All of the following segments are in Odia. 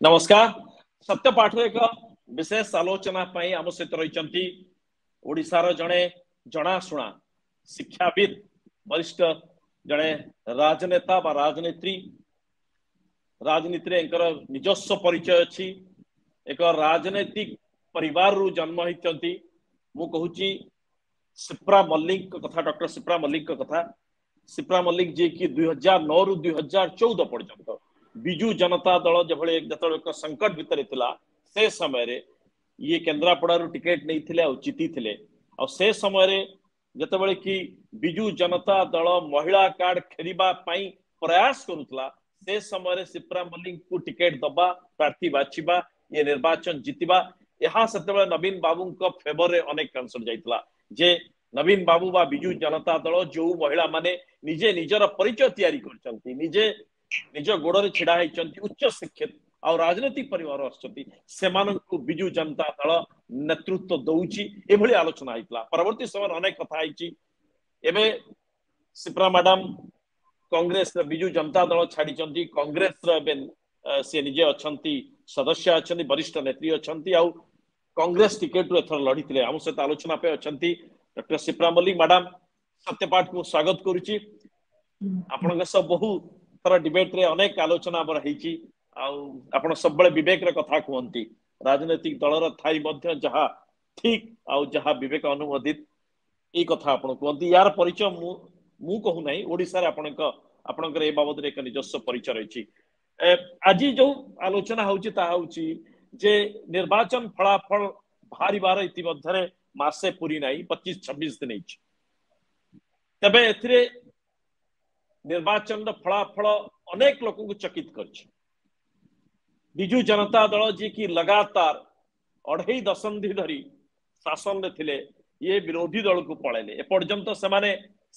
नमस्कार। सत्यपाठ एक विशेष आलोचना आम सहित रही ओडिशार जड़े जनाशुना शिक्षाविद वरिष्ठ जड़े राजनेता बा राजनीति निजस्व परिचय अच्छी एक राजनैतिक परिवार रु जन्म होती मुझे सिप्रा मल्लिक कथा डॉक्टर सिप्रा मल्लिक कथा सिप्रा मल्लिक जी की 2009 रु 2014 पर्यंत बिजु जनता दल जो संकट भितर थिला से समय ये केन्द्रापड़ा टिकेट नहीं थिले और जीती थिले और से समय जतबेले कि बिजु जनता दल महिला कार्ड खेलिबा पई प्रयास करुतला से समय सिप्रा मल्लिक को टिकेट दबा प्रार्थी बाछिबा ये निर्वाचन जीतिबा यहाँ से नवीन बाबू फेवर रे अनेक कैंसर जाइतला जे नवीन बाबू बा बिजु जनता दल जो महिला माने निजे निजर परिचय तैयारी करचंती निजे निज गोड़े छिड़ा होती उच्च शिक्षित और राजनीतिक परिवार आसमानू बिजु जनता दल नेतृत्व दौची एभली आलोचना होता परवर्ती समय अनेक कथा एवं सिप्रा मैडम कांग्रेस बिजु जनता दल छाड़ी कांग्रेस सी निजे अच्छा सदस्य अच्छा वरिष्ठ नेत्री अच्छा कांग्रेस टिकेट एथर लड़ी आम सहित आलोचना पे अच्छा डॉक्टर सिप्रा मल्लिक मैडम सत्यपाठ को स्वागत करुच्ची आपण सब बहु थर डिबेट रे अनेक आलोचना आपण सब विवेक रे कथा कहती राजनीतिक दलर थाई जहा ठीक आउ जहा विवेक अनुमोदित ये कथा आपण कहती यार परिचय मु कहू नहीं ओडिसा रे आपणकर ए बाबद एक निजस्व परिचय रही आज जो आलोचना होची ता होची जे निर्वाचन फलाफल भारी बार इतिमध्ये मासे पूरी नहीं 25-26 दिन तबे एथिरे निर्वाचन फलाफल अनेक लोक को चकित कर बिजु जनता दल जी की लगातार 2.5 दशंधि धरी शासन में थिले ये विरोधी दल को पळेले एपर्यंत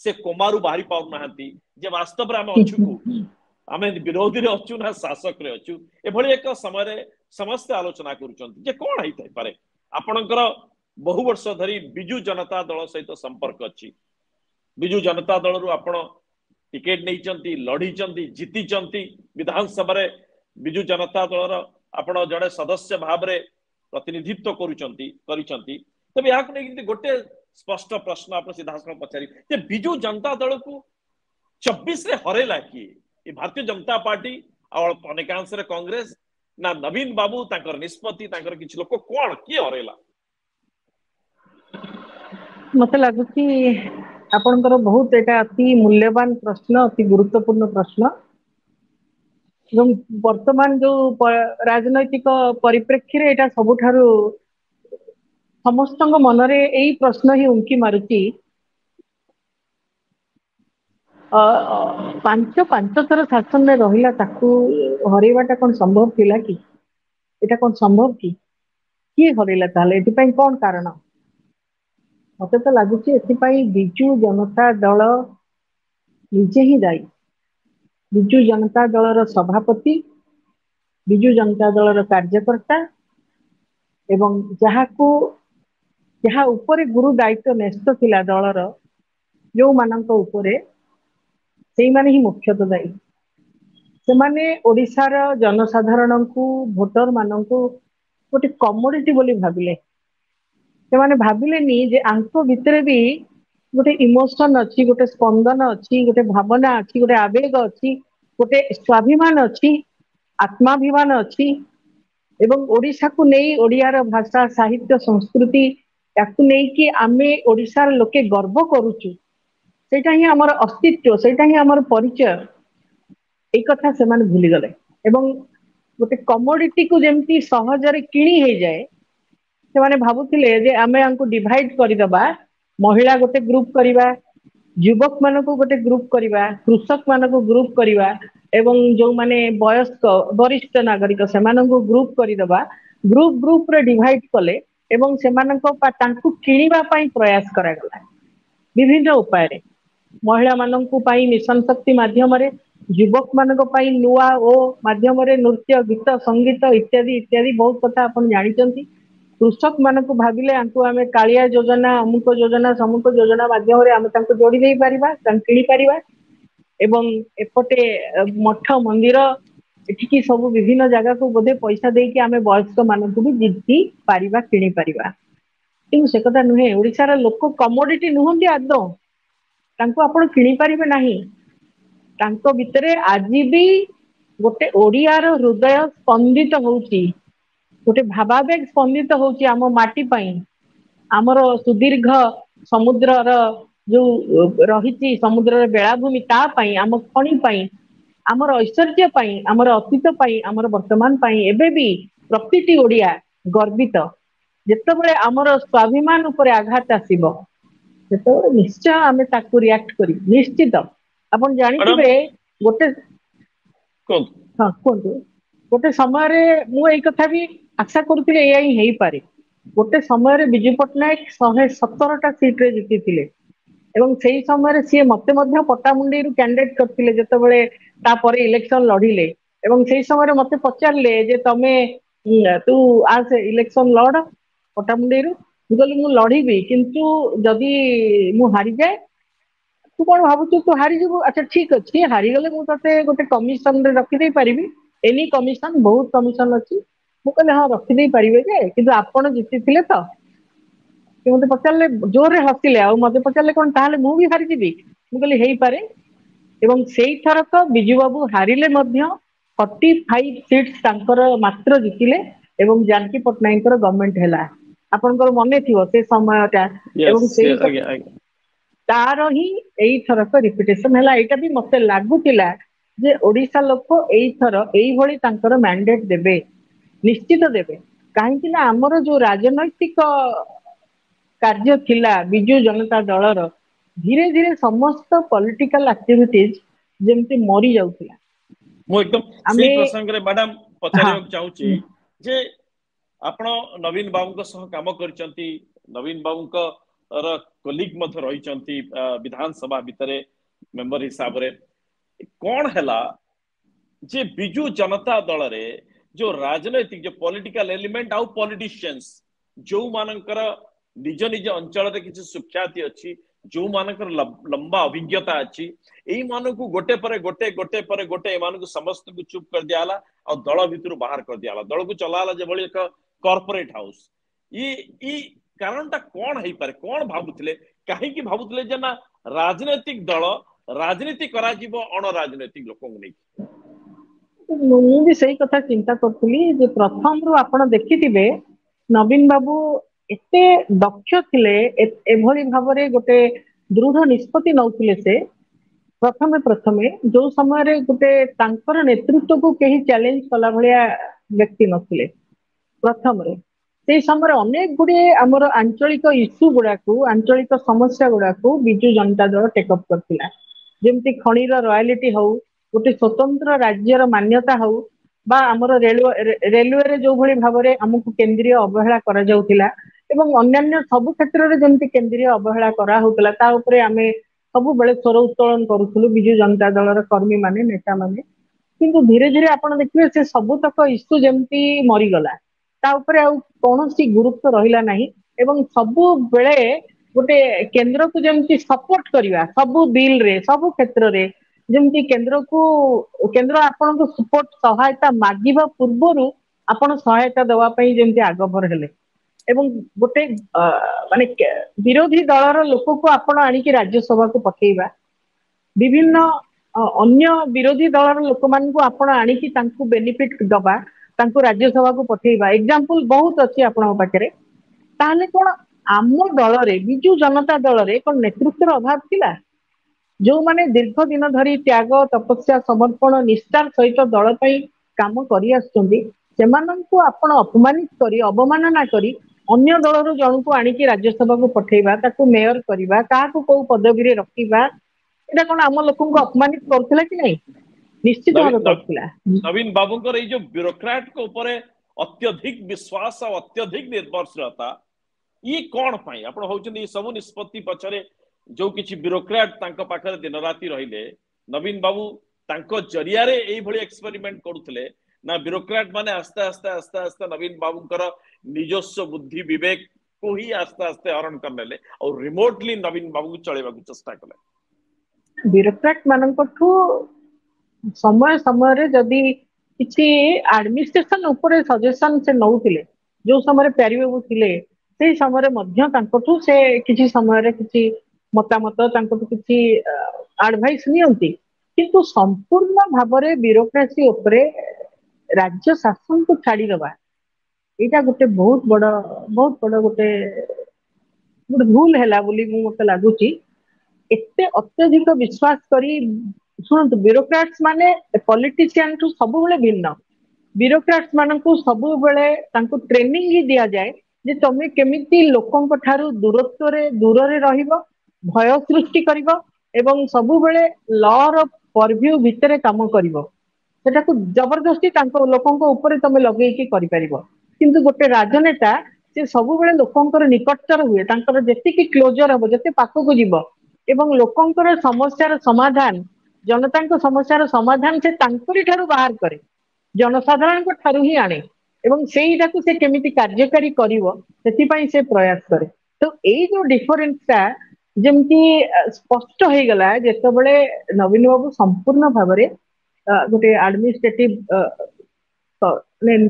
से कोमारू बाहरी पाउ नाहंती जे वास्तव रे हम अछु को आमे विरोधी रे अछु ना शासक रे अछु एभली एक समय रे समस्त आलोचना करूचंती जे कोन हेतै पारे आपणकर बहु वर्ष धरी बिजु जनता दल सहित संपर्क अछि बिजु जनता दल रु आपण टिकेट नहीं लड़ी जीति विधानसभा रे बिजु जनता दल आपण जड़े सदस्य भाव रे प्रतिनिधित्व करिसंती तबे या गोटे स्पष्ट प्रश्न आप सीधा पचारि जे बिजु जनता दल को 26 रे हरेला किए भारतीय जनता पार्टी और अनेकांश रे कांग्रेस ना नवीन बाबू तांकर निष्पत्ति तांकर किछ लोक कोन किए हरेला मत लगुची आपनकर बहुत एटा अति मूल्यवान प्रश्न अति गुरुत्वपूर्ण प्रश्न वर्तमान जो राजनैतिक परिप्रेक्षी रे एटा सबुठारु समस्त मनरे यही प्रश्न ही उंकी मारुची पांच थर शासन में रहिला ताकू हरेवाटा कौन संभव थिला कि एटा कौन संभव कि हरेला ताले एति पई कौन कारण मत तो लगुच बिजु जनता दल निजे ही दायी बिजु जनता दलर सभापति बिजु जनता दलर कार्यकर्ता एवं जहा उपरे गुरु दायित्व न्यस्त थिला दलर जो मानक उपरे से माने ही मुख्यतः दायी से माने ओडिशार जनसाधारण को भोटर मानक गोटे कमोडिटी बोली भाविले से माने भाविलेनी जे आंको भितरे भी गोटे इमोशन अच्छी गोटे स्पंदन अच्छी गोटे भावना अच्छी गोटे आवेग अच्छी गोटे स्वाभिमान अच्छी आत्माभिमान अच्छी एवं ओडिशा को नहीं ओडियार भाषा साहित्य संस्कृति याकू नहीं कि आमे ओडिशार लोके गर्व करूचु सेटा ही हमर अस्तित्व सेटा ही हमर परिचय एक कथा से माने भूली गले एवं गोटे कमोडिटी को जेमती सहजरे किणी हे जाए से माने भाबुथिले जे आमे आंको डिवाइड करिदबा महिला गोटे ग्रुप करिबा युवक मान को गोटे ग्रुप करिबा कृषक मान को ग्रुप करिबा एवं जो माने वयस्क वरिष्ठ नागरिक से ग्रुप करिदबा ग्रुप रे डिवाइड कले एवं से तांको किणीबा पई प्रयास करागला विभिन्न उपाय रे महिला मान को पई मिशन शक्ति माध्यम रे युवक मान को पई नुआ ओ माध्यम रे नृत्य गीत संगीत इत्यादि इत्यादि बहुत कथा अपन जानिचंती कृषक मान को भाविले आंको आमे कालिया योजना अमुक योजना समुक योजना माध्यम रे आमे तांको जोड़ी देई परिबा तां किणी परिबा एवं एपटे मठ मंदिर ଏଠିକି ସବୁ ବିଭିନ୍ନ ଜାଗାକୁ ବୋଧେ ପଇସା ଦେଇକି ଆମେ ବୟସ୍କ ମାନଙ୍କୁ ବି ଜିତି ପାରିବା କିଣି ପାରିବା, କିନ୍ତୁ ସେ କଥା ନୁହେଁ। ଓଡିଶାର ଲୋକ କମୋଡିଟି ନୁହନ୍ତି ଆଦୌ, ତାଙ୍କୁ ଆପଣ କିଣି ପାରିବେ ନାହିଁ। ତାଙ୍କ ଭିତରେ ଆଜି ବି ଗୋଟେ ଓଡିଆର ହୃଦୟ ସ୍ପନ୍ଦିତ ହଉଛି, ଗୋଟେ ଭାବାବେଗ ସ୍ପନ୍ଦିତ ହଉଛି ଆମ ମାଟି ପାଇଁ, ଆମର ସୁଦୀର୍ଘ ସମୁଦ୍ରର ଯୋଉ ରହିଛି ସମୁଦ୍ରର ବେଳାଭୂମି ତା ପାଇଁ, ଆମ ଖଣି ପାଇଁ, ଆମର ଐଶ୍ୱର୍ଯ୍ୟ ପାଇଁ, ଆମର ଅତୀତ ପାଇଁ, ଆମର ବର୍ତ୍ତମାନ ପାଇଁ। ଏବେ ବି ପ୍ରତିଟି ଓଡିଆ ଗର୍ବିତ। ଯେତେବେଳେ ଆମର ସ୍ୱାଭିମାନ ଉପରେ ଆଘାତ ଆସିବ ସେତେବେଳେ ନିଶ୍ଚୟ ଆମେ ତାକୁ ରିଆକ୍ଟ କରିବୁ, ନିଶ୍ଚିତ। ଆପଣ ମ୍ୟାଡାମ ଜାଣିଥିବେ ଗୋଟେ, କୁହନ୍ତୁ। ହଁ କୁହନ୍ତୁ, ଗୋଟେ ସମୟରେ ମୁଁ ଏଇ କଥା ବି ଆଶା କରୁଥିଲି ଏଇଆ ହିଁ ହେଇପାରେ। ଗୋଟେ ସମୟରେ ବିଜୁ ପଟ୍ଟନାୟକ 117ଟା ସିଟରେ ଜିତିଥିଲେ ଏବଂ ସେଇ ସମୟରେ ସିଏ ମତେ ମଧ୍ୟ ପଟ୍ଟାମୁଣ୍ଡେଇରୁ କ୍ୟାଣ୍ଡିଡେଟ୍ କରିଥିଲେ ଯେତେବେଳେ ତାପରେ ଇଲେକ୍ସନ ଲଢିଲେ, ଏବଂ ସେଇ ସମୟରେ ମତେ ପଚାରିଲେ ଯେ ତମେ ତୁ ଆସେ ଇଲେକ୍ସନ ଲଢ ପଟ୍ଟାମୁଣ୍ଡେଇରୁ। ମୁଁ କହିଲି ମୁଁ ଲଢିବି, କିନ୍ତୁ ଯଦି ମୁଁ ହାରିଯାଏ ତୁ କଣ ଭାବୁଛୁ ତୁ ହାରିଯିବୁ, ଆଚ୍ଛା ଠିକ ଅଛି ହାରିଗଲେ ମୁଁ ତତେ ଗୋଟେ କମିଶନରେ ରଖିଦେଇ ପାରିବି, ଏନି କମିଶନ ବହୁତ କମିଶନ ଅଛି। ମୁଁ କହିଲି ହଁ ରଖିଦେଇ ପାରିବେ ଯେ, କିନ୍ତୁ ଆପଣ ଜିତିଥିଲେ ତ। ସେ ମତେ ପଚାରିଲେ, ଜୋରରେ ହସିଲେ ଆଉ ମତେ ପଚାରିଲେ କଣ ତାହେଲେ ମୁଁ ବି ହାରିଯିବି? ମୁଁ କହିଲି ହେଇପାରେ। ଏବଂ ସେଇଥରକ ବିଜୁ ବାବୁ ହାରିଲେ ମଧ୍ୟ 45 ସିଟ୍ସ ତାଙ୍କର ମାତ୍ର ଜିତିଲେ ଏବଂ ଜାନକୀ ପଟ୍ଟନାୟକଙ୍କର ଗଭର୍ଣ୍ଣମେଣ୍ଟ ହେଲା। ଆପଣଙ୍କର ମନେ ଥିବ ସେ ସମୟଟା, ଏବଂ ୟେସ୍ ସେଇ ଆଜ୍ଞା ଆଜ୍ଞା। ତାର ହିଁ ଏଇଥରକ ରିପିଟେସନ ହେଲା। ଏଇଟା ବି ମତେ ଲାଗୁଥିଲା ଯେ ଓଡିଶା ଲୋକ ଏଇଥର ଏଇଭଳି ତାଙ୍କର ମ୍ୟାଣ୍ଡେଟ ଦେବେ, ନିଶ୍ଚିତ ଦେବେ। କାହିଁକି ନା ଆମର ଯୋଉ ରାଜନୈତିକ କାର୍ଯ୍ୟ ଥିଲା ବିଜୁ ଜନତା ଦଳର, ଧୀରେ ଧୀରେ ସମସ୍ତ ପଲିଟିକାଲ ଆକ୍ଟିଭିଟିଜ ଯେମିତି ମରି ଯାଉଥିଲା। ମୁଁ ଏକଦମ ସେଇ ଆମେ ପ୍ରସଙ୍ଗରେ ମ୍ୟାଡାମ ହଁ ପଚାରିବାକୁ ଚାହୁଁଛି ଯେ ଆପଣ ନବୀନ ବାବୁଙ୍କ ସହ କାମ କରିଛନ୍ତି, ନବୀନ ବାବୁଙ୍କ ର କଲିଗ ମଧ୍ୟ ରହିଛନ୍ତି ବିଧାନସଭା ଭିତରେ ମେମ୍ବର ହିସାବରେ। କଣ ହେଲା ଯେ ବିଜୁ ଜନତା ଦଳରେ ଯୋଉ ରାଜନୈତିକ ଯୋଉ ପଲିଟିକାଲ ଏଲିମେଣ୍ଟ ଆଉ ପଲିଟିସିଆନ୍ସ ଯୋଉମାନଙ୍କର ନିଜ ନିଜ ଅଞ୍ଚଳରେ କିଛି ସୁଖ୍ୟାତି ଅଛି, ଯୋଉମାନଙ୍କର ଲମ୍ବା ଅଭିଜ୍ଞତା ଅଛି, ଏଇମାନଙ୍କୁ ଗୋଟେ ପରେ ଗୋଟେ ଗୋଟେ ପରେ ଗୋଟେ ଏମାନଙ୍କୁ ସମସ୍ତଙ୍କୁ ଚୁପ୍ କରିଦିଆ ହେଲା ଆଉ ଦଳ ଭିତରୁ ବାହାର କରିଦିଆ ହେଲା। ଦଳକୁ ଚଲା ହେଲା ଯେଭଳି ଏକ କର୍ପୋରେଟ ହାଉସ। ଇ କାରଣଟା କଣ ହେଇପାରେ? କଣ ଭାବୁଥିଲେ? କାହିଁକି ଭାବୁଥିଲେ ଯେ ନା ରାଜନୈତିକ ଦଳ ରାଜନୀତି କରାଯିବ ଅଣ ରାଜନୈତିକ ଲୋକଙ୍କୁ ନେଇକି? ମୁଁ ବି ସେଇ କଥା ଚିନ୍ତା କରୁଥିଲି ଯେ ପ୍ରଥମରୁ ଆପଣ ଦେଖିଥିବେ ନବୀନ ବାବୁ ଏତେ ଦକ୍ଷ ଥିଲେ, ଏଭଳି ଭାବରେ ଗୋଟେ ଦୃଢ ନିଷ୍ପତ୍ତି ନଉଥିଲେ ସେ ପ୍ରଥମେ ପ୍ରଥମେ ଯୋଉ ସମୟରେ ଗୋଟେ ତାଙ୍କର ନେତୃତ୍ୱକୁ କେହି ଚ୍ୟାଲେଞ୍ଜ କଲା ଭଳିଆ ବ୍ୟକ୍ତି ନଥିଲେ। ପ୍ରଥମରେ ସେଇ ସମୟରେ ଅନେକ ଗୁଡିଏ ଆମର ଆଞ୍ଚଳିକ ଇସ୍ୟୁ ଗୁଡାକୁ, ଆଞ୍ଚଳିକ ସମସ୍ୟା ଗୁଡାକୁ ବିଜୁ ଜନତା ଦଳ ଟେକଅପ୍ କରିଥିଲା। ଯେମିତି ଖଣିର ରୟାଲିଟି ହଉ, ଗୋଟେ ସ୍ଵତନ୍ତ୍ର ରାଜ୍ୟର ମାନ୍ୟତା ହଉ, ବା ଆମର ରେଲୱେରେ ଯୋଉ ଭଳି ଭାବରେ ଆମକୁ କେନ୍ଦ୍ରୀୟ ଅବହେଳା କରାଯାଉଥିଲା ଏବଂ ଅନ୍ୟାନ୍ୟ ସବୁ କ୍ଷେତ୍ରରେ ଯେମିତି କେନ୍ଦ୍ରୀୟ ଅବହେଳା କରାହଉଥିଲା ତା ଉପରେ ଆମେ ସବୁବେଳେ ସ୍ୱର ଉତ୍ତୋଳନ କରୁଥିଲୁ ବିଜୁ ଜନତା ଦଳର କର୍ମୀ ମାନେ, ନେତା ମାନେ। କିନ୍ତୁ ଧୀରେ ଧୀରେ ଆପଣ ଦେଖିବେ ସେ ସବୁତକ ଇସ୍ୟୁ ଯେମିତି ମରିଗଲା। ତା ଉପରେ ଆଉ କୌଣସି ଗୁରୁତ୍ୱ ରହିଲା ନାହିଁ ଏବଂ ସବୁବେଳେ ଗୋଟେ କେନ୍ଦ୍ରକୁ ଯେମିତି ସପୋର୍ଟ କରିବା ସବୁ ବିଲରେ, ସବୁ କ୍ଷେତ୍ରରେ, ଯେମିତି କେନ୍ଦ୍ର ଆପଣଙ୍କୁ ସପୋର୍ଟ ସହାୟତା ମାଗିବା ପୂର୍ବରୁ ଆପଣ ସହାୟତା ଦବା ପାଇଁ ଯେମିତି ଆଗଭର ହେଲେ। ଏବଂ ଗୋଟେ ମାନେ ବିରୋଧୀ ଦଳର ଲୋକକୁ ଆପଣ ଆଣିକି ରାଜ୍ୟସଭାକୁ ପଠେଇବା, ବିଭିନ୍ନ ଅନ୍ୟ ବିରୋଧୀ ଦଳର ଲୋକମାନଙ୍କୁ ଆପଣ ଆଣିକି ତାଙ୍କୁ ବେନିଫିଟ ଦବା, ତାଙ୍କୁ ରାଜ୍ୟସଭାକୁ ପଠେଇବା, ଏକ୍ଜାମ୍ପଲ ବହୁତ ଅଛି ଆପଣଙ୍କ ପାଖରେ। ତାହେଲେ କଣ ଆମ ଦଳରେ, ବିଜୁ ଜନତା ଦଳରେ କଣ ନେତୃତ୍ୱର ଅଭାବ ଥିଲା? ଯୋଉମାନେ ଦୀର୍ଘ ଦିନ ଧରି ତ୍ୟାଗ, ତପସ୍ୟା, ସମର୍ପଣ, ନିଷ୍ଠାର ସହିତ ଦଳ ପାଇଁ କାମ କରି ଆସୁଛନ୍ତି, ସେମାନଙ୍କୁ ଆପଣ ଅପମାନିତ କରି, ଅବମାନନା କରି ଅନ୍ୟ ଦଳରୁ ଜଣକୁ ଆଣିକି ରାଜ୍ୟସଭାକୁ ପଠେଇବା, ତାକୁ ମେୟର କରିବା, କାହାକୁ କୋଉ ପଦବୀରେ ରଖିବା, ଏଇଟା କଣ ଆମ ଲୋକଙ୍କୁ ଅପମାନିତ କରୁଥିଲା କି ନାଇଁ? ନିଶ୍ଚିତ ଭାବେ କରୁଥିଲା। ନବୀନ ବାବୁଙ୍କର ଏଇ ଯୋଉ ବ୍ୟୁରୋକ୍ରାଟଙ୍କ ଉପରେ ଅତ୍ୟଧିକ ବିଶ୍ୱାସ ଆଉ ଅତ୍ୟଧିକ ନିର୍ଭରଶୀଳତା, ଇଏ କଣ ପାଇଁ? ଆପଣ ହଉଛନ୍ତି ଏ ସବୁ ନିଷ୍ପତ୍ତି ପଛରେ ଯୋଉ କିଛି ବ୍ୟୁରୋକ୍ରାଟ ତାଙ୍କ ପାଖରେ ଦିନ ରାତି ରହିଲେ, ନବୀନ ବାବୁ ତାଙ୍କ ଜରିଆରେ ଏଇଭଳି ଏକ୍ସପେରିମେଣ୍ଟ କରୁଥିଲେ ନା ବ୍ୟୁରୋକ୍ରାଟ ମାନେ ଆସ୍ତେ ଆସ୍ତେ ଆସ୍ତେ ଆସ୍ତେ ନବୀନ ବାବୁଙ୍କର ନିଜସ୍ୱ ବୁଦ୍ଧି ବିବେକ କୁ ହିଁ ଆସ୍ତେ ଆସ୍ତେ ହରଣ କରିନେଲେ ଆଉ ରିମୋଟଲି ନବୀନ ବାବୁଙ୍କୁ ଚଳେଇବାକୁ ଚେଷ୍ଟା କଲେ? ବ୍ୟୁରୋକ୍ରାଟ ମାନଙ୍କଠୁ ସମୟ ସମୟରେ ଯଦି କିଛି ଆଡମିନିଷ୍ଟ୍ରେସନ ଉପରେ ସଜେସନ ସେ ନଉଥିଲେ ଯୋଉ ସମୟରେ ପ୍ୟାରିବାବୁ ଥିଲେ ସେଇ ସମୟରେ ମଧ୍ୟ ତାଙ୍କଠୁ ସେ କିଛି ସମୟରେ କିଛି ମତାମତ ତାଙ୍କଠୁ କିଛି ଆଡଭାଇସ୍ ନିଅନ୍ତି କିନ୍ତୁ ସମ୍ପୂର୍ଣ୍ଣ ଭାବରେ ବ୍ୟୁରୋକ୍ରାସି ଉପରେ ରାଜ୍ୟ ଶାସନକୁ ଛାଡିଦବା ଏଇଟା ଗୋଟେ ବହୁତ ବଡ ଗୋଟେ ଗୋଟେ ଭୁଲ ହେଲା ବୋଲି ମତେ ଲାଗୁଛି ଏତେ ଅତ୍ୟଧିକ ବିଶ୍ୱାସ କରି ଶୁଣନ୍ତୁ ବ୍ୟୁରୋକ୍ରାଟ୍ସ ମାନେ ପଲିଟିସିଆନ ଠୁ ସବୁବେଳେ ଭିନ୍ନ ବ୍ୟୁରୋକ୍ରାଟ୍ସ ମାନଙ୍କୁ ସବୁବେଳେ ତାଙ୍କୁ ଟ୍ରେନିଂ ହିଁ ଦିଆଯାଏ ଯେ ତମେ କେମିତି ଲୋକଙ୍କ ଠାରୁ ଦୂରରେ ରହିବ ଭୟ ସୃଷ୍ଟି କରିବ ଏବଂ ସବୁବେଳେ ଲର ପରଭ୍ୟୁ ଭିତରେ କାମ କରିବ ସେଟାକୁ ଜବରଦସ୍ତି ତାଙ୍କ ଲୋକଙ୍କ ଉପରେ ତମେ ଲଗେଇକି କରିପାରିବ କିନ୍ତୁ ଗୋଟେ ରାଜନେତା ସେ ସବୁବେଳେ ଲୋକଙ୍କର ନିକଟତର ହୁଏ ତାଙ୍କର ଯେତିକି କ୍ଲୋଜର ହବ ଯେତେ ପାଖକୁ ଯିବ ଏବଂ ଲୋକଙ୍କର ସମସ୍ୟାର ସମାଧାନ ଜନତାଙ୍କ ସମସ୍ୟାର ସମାଧାନ ସେ ତାଙ୍କରି ଠାରୁ ବାହାର କରେ ଜନସାଧାରଣଙ୍କ ଠାରୁ ହିଁ ଆଣେ ଏବଂ ସେଇଟାକୁ ସେ କେମିତି କାର୍ଯ୍ୟକାରୀ କରିବ ସେଥିପାଇଁ ସେ ପ୍ରୟାସ କରେ ତ ଏଇ ଯୋଉ ଡିଫରେନ୍ସ ଟା ଯେମିତି ସ୍ପଷ୍ଟ ହେଇଗଲା ଯେତେବେଳେ ନବୀନ ବାବୁ ସମ୍ପୂର୍ଣ୍ଣ ଭାବରେ ଗୋଟେ ଆଡମିନିଷ୍ଟ୍ରେଟିଭ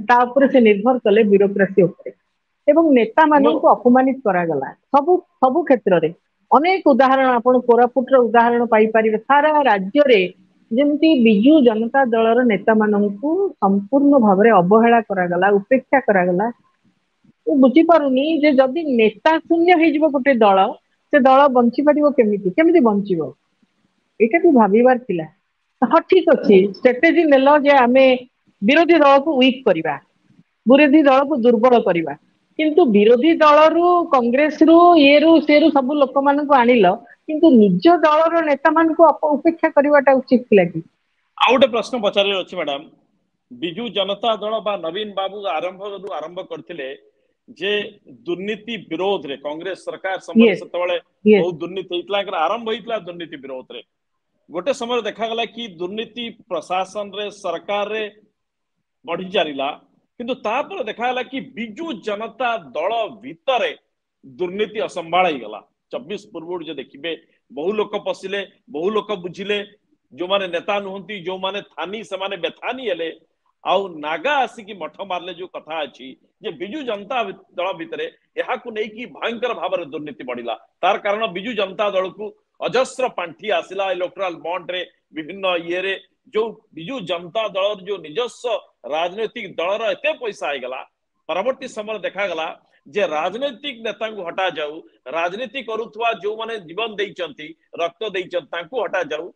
ତା ଉପରେ ସେ ନିର୍ଭର କଲେ ବ୍ୟୁରୋକ୍ରାସି ଉପରେ ଏବଂ ନେତା ମୁଁ ମାନଙ୍କୁ ଅପମାନିତ କରାଗଲା ସବୁ କ୍ଷେତ୍ରରେ ଅନେକ ଉଦାହରଣ ଆପଣ କୋରାପୁଟର ଉଦାହରଣ ପାଇପାରିବେ ସାରା ରାଜ୍ୟରେ ଯେମିତି ବିଜୁ ଜନତା ଦଳର ନେତା ମାନଙ୍କୁ ସମ୍ପୂର୍ଣ୍ଣ ଭାବରେ ଅବହେଳା କରାଗଲା ଉପେକ୍ଷା କରାଗଲା ମୁଁ ବୁଝିପାରୁନି ଯେ ଯଦି ନେତା ଶୂନ୍ୟ ହେଇଯିବ ଗୋଟେ ଦଳ ସେ ଦଳ ବଞ୍ଚି ପାରିବ କେମିତି କେମିତି ବଞ୍ଚିବ ଏଇଟା ବି ଭାବିବାର ଥିଲା ହଁ ଠିକ ଅଛି ଷ୍ଟ୍ରାଟେଜି ନେଲ ଯେ ଆମେ ବିରୋଧୀ ଦଳକୁ ୱିକ୍ କରିବା ବିରୋଧୀ ଦଳକୁ ଦୁର୍ବଳ କରିବା କିନ୍ତୁ ବିରୋଧୀ ଦଳରୁ କଂଗ୍ରେସରୁ ଇଏରୁ ସିଏରୁ ସବୁ ଲୋକମାନଙ୍କୁ ଆଣିଲ କିନ୍ତୁ ନିଜ ଦଳର ନେତା ମାନଙ୍କୁ ଉପେକ୍ଷା କରିବାଟା ଉଚିତ ଥିଲା କି ଆଉ ଗୋଟେ ପ୍ରଶ୍ନ ପଚାରିବାର ଅଛି ମ୍ୟାଡାମ ବିଜୁ ଜନତା ଦଳ ବା ନବୀନ ବାବୁ ଆରମ୍ଭ କରିଥିଲେ ଯେ ଦୁର୍ନୀତି ବିରୋଧରେ କଂଗ୍ରେସ ସରକାର ସମୟରେ ୟେସ୍ ସେତେବେଳେ ୟେସ୍ ବହୁତ ଦୁର୍ନୀତି ହେଇଥିଲା ଆରମ୍ଭ ହେଇଥିଲା ଦୁର୍ନୀତି ବିରୋଧରେ ଗୋଟେ ସମୟରେ ଦେଖାଗଲା କି ଦୁର୍ନୀତି ପ୍ରଶାସନରେ ସରକାରରେ ବଢି ଚାଲିଲା କିନ୍ତୁ ତାପରେ ଦେଖାଗଲା କି ବିଜୁ ଜନତା ଦଳ ଭିତରେ ଦୁର୍ନୀତି ଅସମ୍ଭାଳ ହେଇଗଲା 24 ପୂର୍ବରୁ ଯେ ଦେଖିବେ ବହୁ ଲୋକ ପଶିଲେ ବହୁ ଲୋକ ବୁଝିଲେ ଯୋଉମାନେ ନେତା ନୁହନ୍ତି ଯୋଉମାନେ ଥାନି ସେମାନେ ବେଥାନି ହେଲେ ଆଉ ନାଗା ଆସିକି ମଠ ମାରିଲେ ଯୋଉ କଥା ଅଛି ଯେ ବିଜୁ ଜନତା ଦଳ ଭିତରେ ଏହାକୁ ନେଇକି ଭୟଙ୍କର ଭାବରେ ଦୁର୍ନୀତି ବଢିଲା ତାର କାରଣ ବିଜୁ ଜନତା ଦଳକୁ ଅଜସ୍ର ପାଣ୍ଠି ଆସିଲା ଇଲେକ୍ଟ୍ରାଲ ବଣ୍ଡରେ ବିଭିନ୍ନ ଇଏରେ ଯୋଉ ବିଜୁ ଜନତା ଦଳର ଯୋଉ ନିଜସ୍ୱ ରାଜନୈତିକ ଦଳର ଏତେ ପଇସା ହେଇଗଲା ପରବର୍ତ୍ତୀ ସମୟରେ ଦେଖାଗଲା ଯେ ରାଜନୈତିକ ନେତାଙ୍କୁ ହଟାଯାଉ ରାଜନୀତି କରୁଥିବା ଯୋଉମାନେ ଜୀବନ ଦେଇଛନ୍ତି ରକ୍ତ ଦେଇଛନ୍ତି ତାଙ୍କୁ ହଟାଯାଉ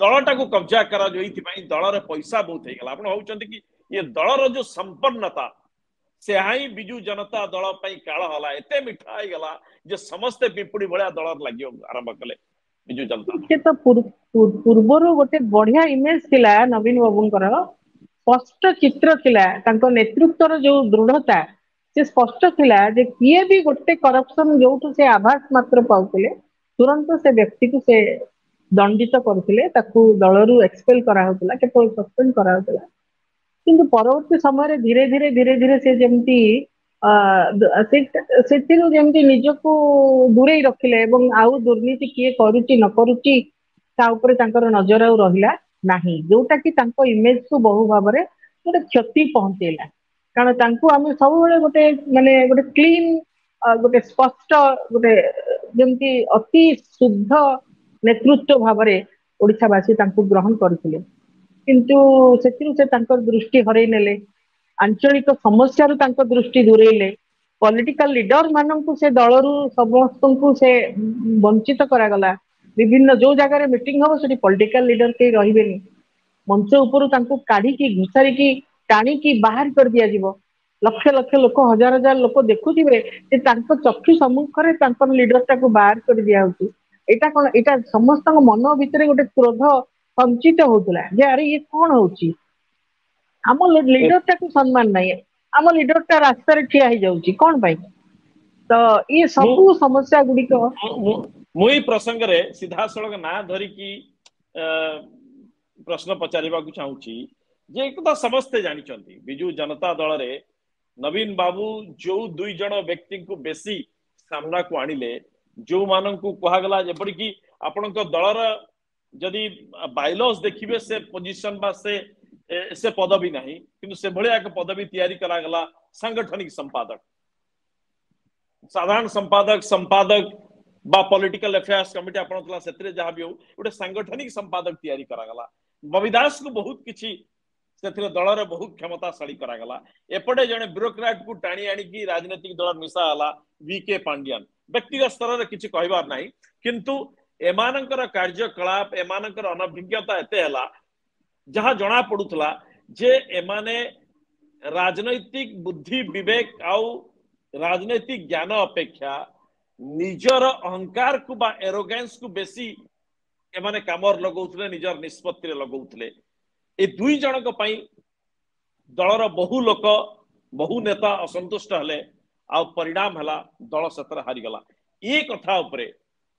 ଦଳଟାକୁ କବ୍ଜା କରାଯାଉ ଏଇଥିପାଇଁ ଦଳର ପଇସା ବହୁତ ହେଇଗଲା ଆପଣ ଭାବୁଛନ୍ତି କି ଏ ଦଳର ଯୋଉ ସମ୍ପନ୍ନତା ସେ ହିଁ ବିଜୁ ଜନତା ଦଳ ପାଇଁ କାଳ ହେଲା ଏତେ ମିଠା ହେଇଗଲା ଯେ ସମସ୍ତେ ପିମ୍ପୁଡି ଭଳିଆ ଦଳର ଲାଗିବ ଆରମ୍ଭ କଲେ ବିଜୁ ଜନତା ଦଳ ସେ ତ ପୂର୍ବରୁ ଗୋଟେ ବଢିଆ ଇମେଜ ଥିଲା ନବୀନ ବାବୁଙ୍କର ସ୍ପଷ୍ଟ ଚିତ୍ର ଥିଲା ତାଙ୍କ ନେତୃତ୍ୱର ଯୋଉ ଦୃଢତା ସେ ସ୍ପଷ୍ଟ ଥିଲା ଯେ କିଏ ବି ଗୋଟେ କରପସନ ଯୋଉଠୁ ସେ ଆଭାସ ମାତ୍ର ପାଉଥିଲେ ତୁରନ୍ତ ସେ ବ୍ୟକ୍ତିକୁ ସେ ଦଣ୍ଡିତ କରୁଥିଲେ ତାକୁ ଦଳରୁ ଏକ୍ସପେଲ କରାହଉଥିଲା କେତେବେଳେ ସସ୍ପେଣ୍ଡ କରାହଉଥିଲା କିନ୍ତୁ ପରବର୍ତ୍ତୀ ସମୟରେ ଧୀରେ ଧୀରେ ସେ ଯେମିତି ସେଥିରୁ ଯେମିତି ନିଜକୁ ଦୂରେଇ ରଖିଲେ ଏବଂ ଆଉ ଦୁର୍ନୀତି କିଏ କରୁଛି ନ କରୁଛି ତା ଉପରେ ତାଙ୍କର ନଜର ଆଉ ରହିଲା ନାହିଁ ଯୋଉଟା କି ତାଙ୍କ ଇମେଜ କୁ ବହୁ ଭାବରେ ଗୋଟେ କ୍ଷତି ପହଞ୍ଚେଇଲା କାରଣ ତାଙ୍କୁ ଆମେ ସବୁବେଳେ ଗୋଟେ କ୍ଲିନ ଗୋଟେ ସ୍ପଷ୍ଟ ଗୋଟେ ଯେମିତି ଅତି ଶୁଦ୍ଧ ନେତୃତ୍ୱ ଭାବରେ ଓଡିଶାବାସୀ ତାଙ୍କୁ ଗ୍ରହଣ କରିଥିଲେ କିନ୍ତୁ ସେଥିରୁ ସେ ତାଙ୍କର ଦୃଷ୍ଟି ହରେଇ ନେଲେ ଆଞ୍ଚଳିକ ସମସ୍ୟାରୁ ତାଙ୍କ ଦୃଷ୍ଟି ଦୂରେଇଲେ ପଲିଟିକାଲ ଲିଡର ମାନଙ୍କୁ ସେ ଦଳରୁ ସମସ୍ତଙ୍କୁ ସେ ବଞ୍ଚିତ କରାଗଲା ବିଭିନ୍ନ ଯୋଉ ଜାଗାରେ ମିଟିଂ ହବ ସେଠି ପଲିଟିକାଲ ଲିଡର କେହି ରହିବେନି ମଞ୍ଚ ଉପରୁ ତାଙ୍କୁ କାଢିକି ଘୁସାରିକି ଟାଣିକି ବାହାର କରି ଦିଆଯିବ ଲକ୍ଷ ଲକ୍ଷ ଲୋକ ହଜାର ଲୋକ ଦେଖୁଥିବେ ଯେ ତାଙ୍କ ଚକ୍ଷୁ ସମ୍ମୁଖରେ ତାଙ୍କର ଲିଡର ଟାକୁ ବାହାର କରି ଦିଆହଉଛି ଏଇଟା କଣ ଏଇଟା ସମସ୍ତଙ୍କ ମନ ଭିତରେ ଗୋଟେ କ୍ରୋଧ ସଞ୍ଚିତ ହଉଥିଲା ଯେ ଆରେ ଇଏ କଣ ହଉଛି ଆମ ଲିଡର ଟାକୁ ସମ୍ମାନ ନାହିଁ ଆମ ଲିଡର ଟା ରାସ୍ତାରେ ଠିଆ ହେଇଯାଉଛି କଣ ପାଇଁ ତ ଇଏ ମୁଁ ସବୁ ସମସ୍ୟା ଗୁଡିକ ମୁଁ ଏଇ ପ୍ରସଙ୍ଗରେ ସିଧାସଳଖ ନାଁ ଧରିକି ପ୍ରଶ୍ନ ପଚାରିବାକୁ ଚାହୁଁଛି ଯେ ଏକଥା ସମସ୍ତେ ଜାଣିଛନ୍ତି ବିଜୁ ଜନତା ଦଳରେ ନବୀନ ବାବୁ ଯୋଉ ଦୁଇ ଜଣ ବ୍ୟକ୍ତିଙ୍କୁ ବେଶୀ ସାମ୍ନାକୁ ଆଣିଲେ ଯୋଉମାନଙ୍କୁ କୁହାଗଲା ଯେପରିକି ଆପଣଙ୍କ ଦଳର ଯଦି ବାଇଲସ ଦେଖିବେ ସେ ପୋଜିସନ ବା ସେ से पदवी नहीं किंतु से भलिया एक पदवी तैयारी करा गला सांगठनिक संपादक साधारण संपादक संपादक बा पॉलिटिकल अफेयर्स कमिटी आपण तला सेतरे जहा भी हो उटे सांगठनिक संपादक तैयारी करा गला बबी दास को बहुत किछि सेथिरे दल रे बहुत क्षमताशाली करा गला एपटे जने ब्यूरोक्रेट को टाणी आनी की राजनीतिक दल मिसा हला वीके पांड्यान व्यक्तिगत स्तर रे किछि कहबार नाही किंतु एमानकर कार्यकलाप एमानकर अनभिज्ञता एते हला जहा जना पडुतला जे एमाने राजनैतिक बुद्धि विवेक आउ राजनैतिक ज्ञान अपेक्षा निजर अहंकार को बा एरोगेंस को बेसी एमाने कामर लगौथले निजर निष्पत्ति रे लगौथले ए दुई जनक पई दलर बहु लोक बहु नेता असंतुष्ट हले आ परिणाम हला दल सतर हारी गला ए कथा उपरे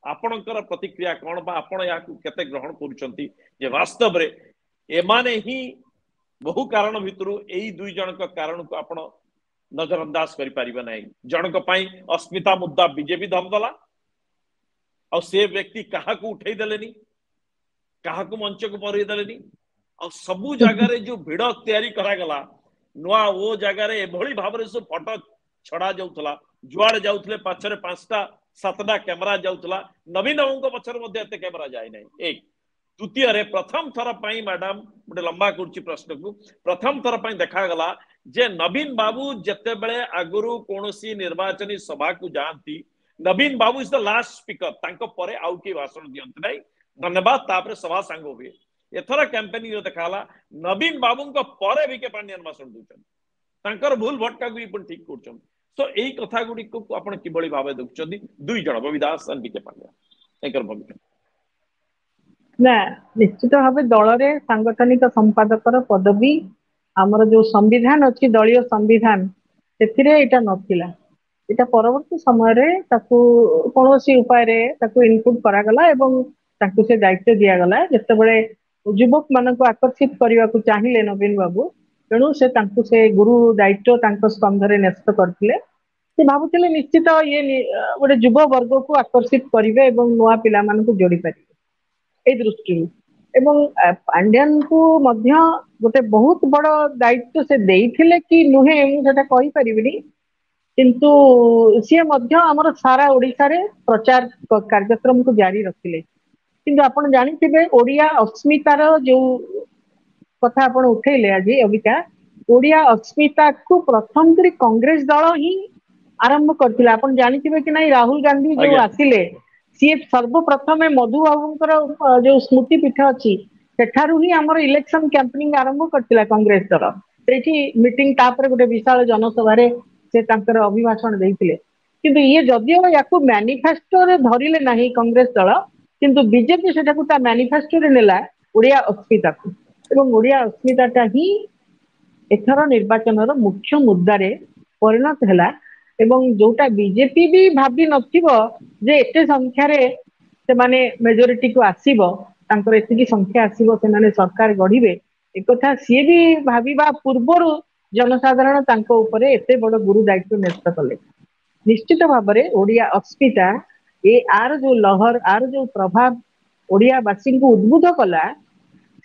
आपणकर प्रतिक्रिया कोन बा आपण या केते ग्रहण करूचंती जे वास्तव रे एमाने ही बहु कारण भितरु एई दुई जनक कारण को आपण नजरअंदाज करि परिबा नै जनक पई अस्मिता मुद्दा बीजेपी धमदला और से व्यक्ति कहा को उठै देलेनी कहा को मंच को परि देलेनी और सबु जगह रे जो भिड़ तैयारी करा गला नुआ वो जगह रे एभली भाबरे सो फोटो छडा जाउतला जुआड़ जाउतले पछरे पांचटा सातटा कैमरा जाउतला नवीन बाबू पछरे मध्ये एते कैमरा जाय नै एक द्वितीय रे प्रथम थर पई मैडम गोटे लंबा कुर्ची प्रश्न को प्रथम थर पई देखा गला जे नवीन बाबू जते बेले आगुरु कोनोसी निर्वाचनी सभा को जानती नवीन बाबू इज द लास्ट स्पीकर तांको परे आउ की भाषण दियंत नै धन्यवाद तापरे सभा सांग होबे एथरा कैंपेनिंग रे देखाला नवीन बाबू को परे भी के पांड्यान भाषण दुचन तांकर भूल भटका को पण ठीक करचन तो एई कथा गुडी को आपण किबळी भाबे दुचंदी दुई जण बबिदास और बीके पांड्या एकर भविष्य ना निश्चित भाव दल रे सांगठनिक संपादकर पदवी आमर जो संविधान अच्छी दलीय संविधान से नथिला एटा परवर्ती समय रे ताकू कोनोसी उपाय रे ताकू इनपुट करा गला एवं ताकू से दायित्व दिया गला जते बळे युवक मानन को आकर्षित करबा को चाहिए नवीन बाबू तेणु से ताकू से गुरु दायित्व तांको स्तंभ रे न्यस्त करथिले से भाबुथिले निश्चित ये गोटे युव वर्ग को आकर्षित करिवे एवं नुआ पिला मान को जोड़ी पारिबे ए दृष्टि एवं पांड्यान को मध्य गोटे बहुत बड़ दायित्व से देइथिले कि नुहे मु सेटा कहि परिबिनी किंतु सी मध्य आमर सारा ओडिशा रे प्रचार कार्यक्रम को जारी रखिले किंतु आपण जानिथिबे ओडिया अस्मितार जो कथा आपण उठेले आज अबिका ओडिया अस्मिता को प्रथम करी कांग्रेस दल ही आरंभ करथिला आपण जानिथिबे कि नहीं राहुल गांधी जो आसिले सी सर्वप्रथम मधु बाबूंकर जो स्मृति पीठ अच्छी सेठारु ही आमर इलेक्शन कैंपेनिंग आरंभ करथिला कांग्रेस दल सेठी मीटिंग तापर गोटे विशाल जनसभा रे से तांकर अभिभाषण देइथिले किंतु ये जदियो याकू मैनिफेस्टो रे धरिले नाही कांग्रेस दल किंतु बीजेपी सेटाकू ता मैनिफेस्टो रे नेला ओडिया अस्मिता को एवं ओडिया अस्मिताटा ही एथर निर्वाचन रो मुख्य मुद्दा रे परिणत हैला एवं जोटा बीजेपी भी भाबी नथिबो जे एते संख्या रे से माने मेजॉरिटी को आसीबो तांकर एतिकी संख्या आसीबो से माने सरकार गढिबे एकथा सी भी भाबीबा पूर्वरु जनसाधारण तांको ऊपरे एते बड़ गुरु दायित्व न्यस्त कले निश्चित भाव रे ओडिया अस्मिता ए आर जो लहर आर जो प्रभाव ओडिया वासी को उद्बुद्ध कला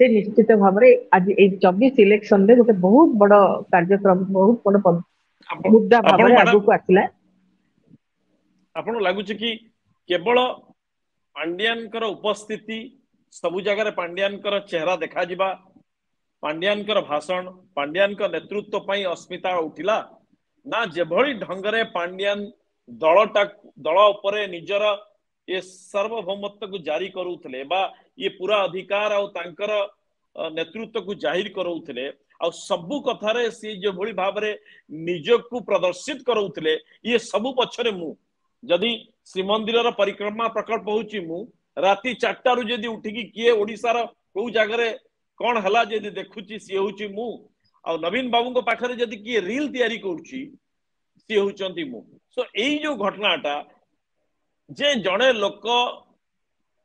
से निश्चित भाव रे आज ए 24 इलेक्शन रे गोटे बहुत बड़ कार्यक्रम बहुत बड़ मुद्दा भाव रे आगु को आसिला आपन लागु छ कि केवल पांड्यानकर उपस्थिति सबु जगह पांड्यानकर चेहरा देखा जिबा पांड्यानकर भाषण पांड्यानकर नेतृत्व पई अस्मिता उठिला ना जेभली ढंगरे पांड्यान दल उपरे निजर ये सार्वभौमत्व को जारी करूथले बा ये पूरा अधिकार आ तांकर नेतृत्व को जाहिर करूथले आ सबु कथारे सी जो भली भाव रे निजको प्रदर्शित करूथले ये सबु पछरे मु जदि श्रीमंदिर रो परिक्रमा प्रकल्प होची मु राती 4टा रु जदि उठिकी किए ओडिसा रो को जगह रे कोन हला जदि देखुची सी होची मु आ नवीन बाबू को पाखरे जदि किए रील तैयारी करूची सी होचंती मु सो एई जो घटनाटा जे जड़े लोक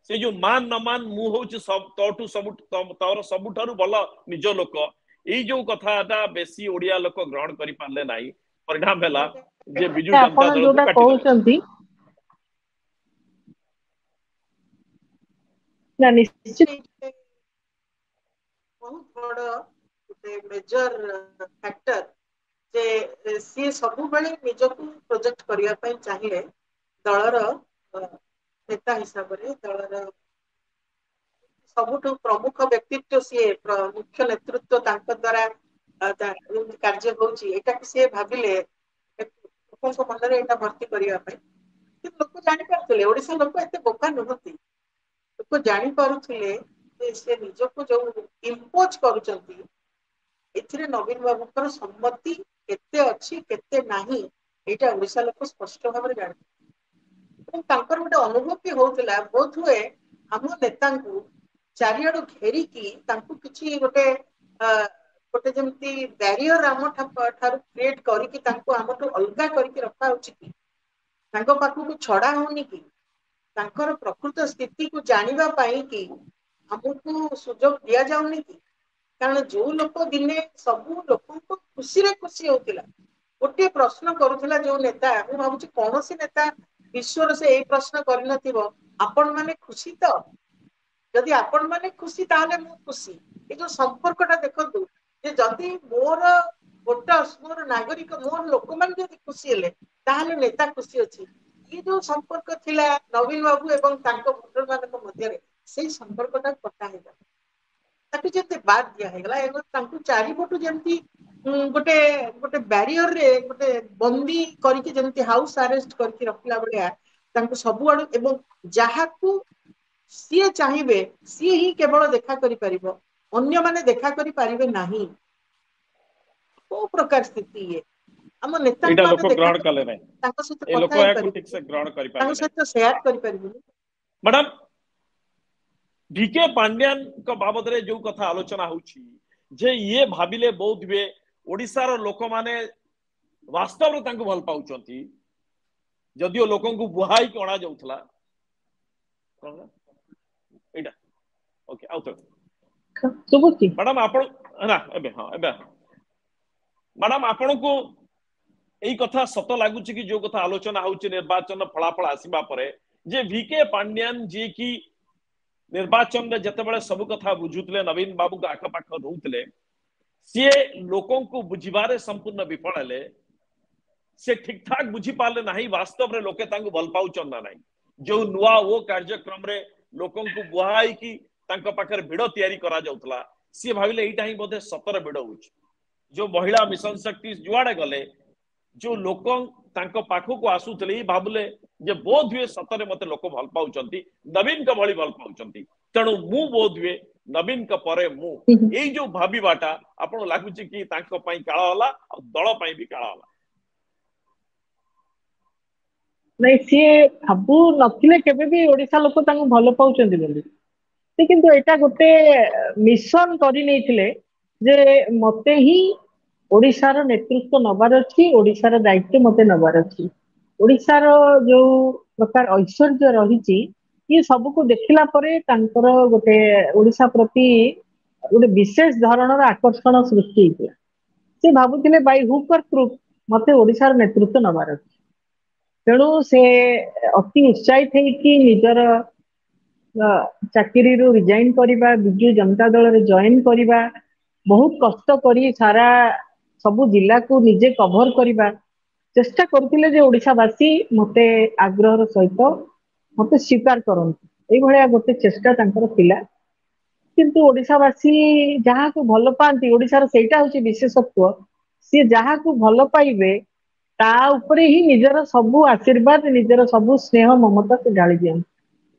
से जो मान न मान मु होची सब तोटू सब तोर सबुठारु भल निज लोक एई जो कथाटा बेसी ओडिया लोक ग्रहण करि पारले नाही परिणाम भेला जे बिजू जनता दल को काटि ना निश्चित बहुत बड़ गोटे मेजर फैक्टर जे सी सब बेले निजको प्रोजेक्ट करने चाहिए दलर नेता हिसाब से दलर सबुठ प्रमुख व्यक्तित्व सी मुख्य नेतृत्व द्वारा कार्य होता सी भाविले लोक मन में भर्ती करने लोक जापारे ओडिशा लोक एत बोका नुहति लोक जापारे से निजक जो इम्पोज करुँच नवीन बाबूर सम्मति केते अच्छी केते नाही एटा ओडिशा लोक स्पष्ट भाव में जान गोटे अनुभव भी होता बोध हुए आम नेता चारिआडू घेरिकी किसी गोटे गोटे जमी बैरियर आम ठार क्रिएट करके अलग करके रखा कि पाखक छड़ा होनी कि प्रकृत स्थिति को जानापी कि आमको सुजोग दि जाऊनी कि कारण जो लोक दिने सबू लोक खुशी रे खुशी होता गोटे प्रश्न करुला जो नेता मुझे भावुँ कौन सी नेता विश्वर से यही प्रश्न कर आपण मैंने खुशी तो जदि आपण मैंने खुशी ताहले मु खुशी ये जो संपर्कटा देखु जदि मोर वोटर्स मोर नागरिक मोर लोक मैंने खुशी हेले ताहले नेता खुशी अच्छी ये जो संपर्क थिला नवीन बाबू एवं वोटर मान मध्य से संपर्कटा कटा हो जब बाद दिगला चारिपटू जमी गोटे गोटे बैरियर रे गोटे बंदी करके हाउस अरेस्ट करके रखला भाया सब आड़ जहाँ सी चाहिए सी ही केवल देखा करिपारिबो अन्य माने देखा करि पारिबे नाही को प्रकार स्थिति ये हम नेता एटा को लोक आमे देखा ग्रहण कले नै तांको सहित ए लोक कथा या करि ठीक से ग्रहण करि तांको पाले नै सहित शेयर करि पारिबो मैडम डीके पांड्यान को बाबद रे जो कथा आलोचना होउची जे ये भाबिले बहुत हुए ओडिसा रो लोक माने वास्तव रे तांको भल पाउचंती जदियो लोकन को बुहाई के अणा जाउथला एटा ओके आउट सुबुची मैडम आपण ना एबे हां एबे मैडम आपण को एई कथा सत लागुची कि जो कथा आलोचना होउची निर्वाचन फलाफल आसीबा परे जे वीके पांड्यान जी की निर्वाचन में जते बळे सब कथा बुझुतले नवीन बाबू का आखपाख रहउतले से लोकों को बुझिबारे संपूर्ण विफल हेले से ठीक ठाक बुझी पाले नहीं वास्तव रे लोके तांको भल पाउचन ना नहीं जो नुआ वो कार्यक्रम रे लोकों को बुहाई की तांको पाखर भिड़ तैयारी करा जाउतला सी भाविले एटा ही बोधे सतर भिड़ होउची जो महिला मिशन शक्ति जुआड़े गले जो लोक तांको पाखो को आसुतले भाबुले जे बोध हुए सतरे मते लोक भल पाउचंती नवीन का भली भल पाउचंती तेणु मु बोध हुए नवीन का परे मु एई जो भाबीबाटा आपण लागुची कि तांको पई काळा होला आ दळ पई भी काळा होला नहीं सी भाबू नथिले केबे भी ओडिसा लोक तांको भल पाउचंती बोली से किंतु एटा गोटे मिशन करि नैथिले जे मते ही ओडिशार नेतृत्व नबार अच्छी ओडिशार दायित्व मते नबार अच्छी ओडिशार जो प्रकार ऐश्वर्य रही ये सबको देखला परे तांकर गोटे ओडिशा प्रति गोटे विशेष धरणर आकर्षण सृष्टि होता से भाबुथिले बाय हुक और क्रुक मते ओडिशार नेतृत्व नबार अच्छी तेणु से अति उत्साहित होइकी निजर चाकरी रिजाइन करवा विजु जनता दल रे जॉइन करवा बहुत कष्ट करी सारा सबु जिला को निजे कभर करवा चेष्टा करथिले जे ओडिशावासी मते आग्रहर सहित मते स्वीकार करंतु एई भलिया गोटे चेष्टा तांकर थिला किंतु ओडिशावासी जहाँ को भल पाती ओडिशार सेटा होची विशेषत्व सी जहाँ को भल पाइबे ता उपरे ही निजर सबु आशीर्वाद निजर सबु स्नेह ममता से ढाली दियन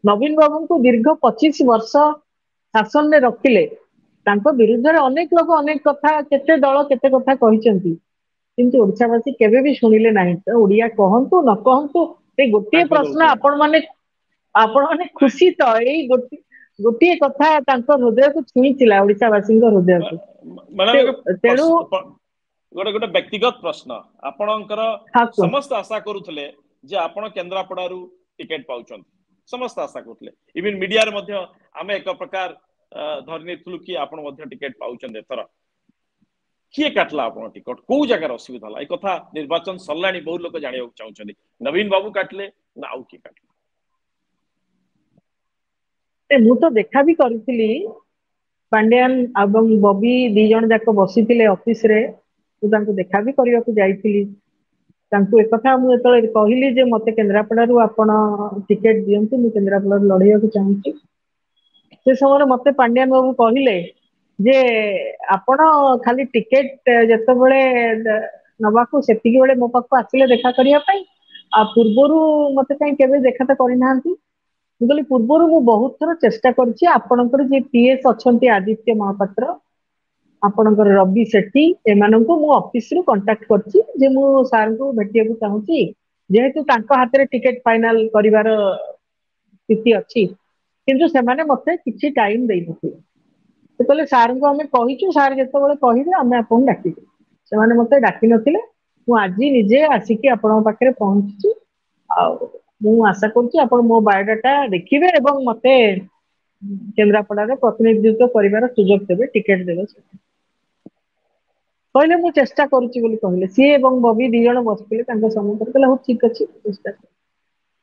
नवीन बाबू को दीर्घ 25 वर्ष शासन में रखिले तांको विरुद्ध अनेक लोग अनेक कथा केते दल केते कथा कहिसेंती किंतु ओडिशावासी केबे भी सुनिले नाही तो ओडिया कहंतु न कहंतु से गोटे प्रश्न आपण माने खुशी तो एई गोटे कथा तांको हृदय को छुईचिला ओडिशावासी हृदय को तेणु गोटे गोटे व्यक्तिगत प्रश्न आपणकर समस्त आशा करुथले जे आपण केन्द्रापड़ारू टिकेट पाउछन समस्त आशा करुथले इवन मीडिया रे मध्य आमे एक प्रकार धरनी थलु कि आपण मध्य टिकेट पाउछन एथरा किए काटला आपण टिकट को जगह असुविधा होला ए कथा निर्वाचन सल्लाणी बहुत लोक जानिया चाहउछन नवीन बाबू काटले ना आउ की काटले मु तो देखा भी करथिली ପାଣ୍ଡିଆନ ଏବଂ ବବି ଦି ଜଣ ଯାକ ବସିଥିଲେ ଅଫିସ ରେ, ମୁଁ ତାଙ୍କୁ ଦେଖା ବି କରିବାକୁ ଯାଇଥିଲି। ତାଙ୍କୁ ଏକଥା ମୁଁ ଯେତେବେଳେ କହିଲି ଯେ ମତେ କେନ୍ଦ୍ରାପଡାରୁ ଆପଣ ଟିକେଟ ଦିଅନ୍ତୁ, ମୁଁ କେନ୍ଦ୍ରାପଡାରୁ ଲଢିବାକୁ ଚାହୁଁଛି, ସେ ସମୟରେ ମତେ ପାଣ୍ଡିଆନ ବାବୁ କହିଲେ ଯେ ଆପଣ ଖାଲି ଟିକେଟ ଯେତେବେଳେ ନବାକୁ ସେତିକି ବେଳେ ମୋ ପାଖକୁ ଆସିଲେ ଦେଖା କରିବା ପାଇଁ, ଆଉ ପୂର୍ବରୁ ମତେ କାହିଁ କେବେ ଦେଖା ତ କରିନାହାନ୍ତି। ମୁଁ କହିଲି ପୂର୍ବରୁ ମୁଁ ବହୁତ ଥର ଚେଷ୍ଟା କରିଛି, ଆପଣଙ୍କର ଯିଏ ପିଏସ୍ ଅଛନ୍ତି ଆଦିତ୍ୟ ମହାପାତ୍ର, ଆପଣଙ୍କର ରବି ସେଠୀ, ଏମାନଙ୍କୁ ମୁଁ ଅଫିସରୁ କଣ୍ଟାକ୍ଟ କରିଛି ଯେ ମୁଁ ସାରଙ୍କୁ ଭେଟିବାକୁ ଚାହୁଁଛି, ଯେହେତୁ ତାଙ୍କ ହାତରେ ଟିକେଟ ଫାଇନାଲ କରିବାର ସ୍ଥିତି ଅଛି, କିନ୍ତୁ ସେମାନେ ମତେ କିଛି ଟାଇମ ଦେଇନଥିଲେ। ସେ କହିଲେ ସାରଙ୍କୁ ଆମେ କହିଛୁ, ସାର୍ ଯେତେବେଳେ କହିବେ ଆମେ ଆପଣଙ୍କୁ ଡାକିବୁ। ସେମାନେ ମତେ ଡାକି ନଥିଲେ, ମୁଁ ଆଜି ନିଜେ ଆସିକି ଆପଣଙ୍କ ପାଖରେ ପହଞ୍ଚିଛି। ଆଉ ମୁଁ ଆଶା କରୁଛି ଆପଣ ମୋ ବାୟୋଡାଟା ଦେଖିବେ ଏବଂ ମତେ କେନ୍ଦ୍ରାପଡାରେ ପ୍ରତିନିଧିତ୍ୱ କରିବାର ସୁଯୋଗ ଦେବେ, ଟିକେଟ ଦେବେ। କହିଲେ ମୁଁ ଚେଷ୍ଟା କରୁଛି ବୋଲି କହିଲେ। ସିଏ ଏବଂ ବବି ଦି ଜଣ ବସିଥିଲେ ତାଙ୍କ ସମ୍ମୁଖରେ, କହିଲେ ହଉ ଠିକ ଅଛି ଚେଷ୍ଟା କର।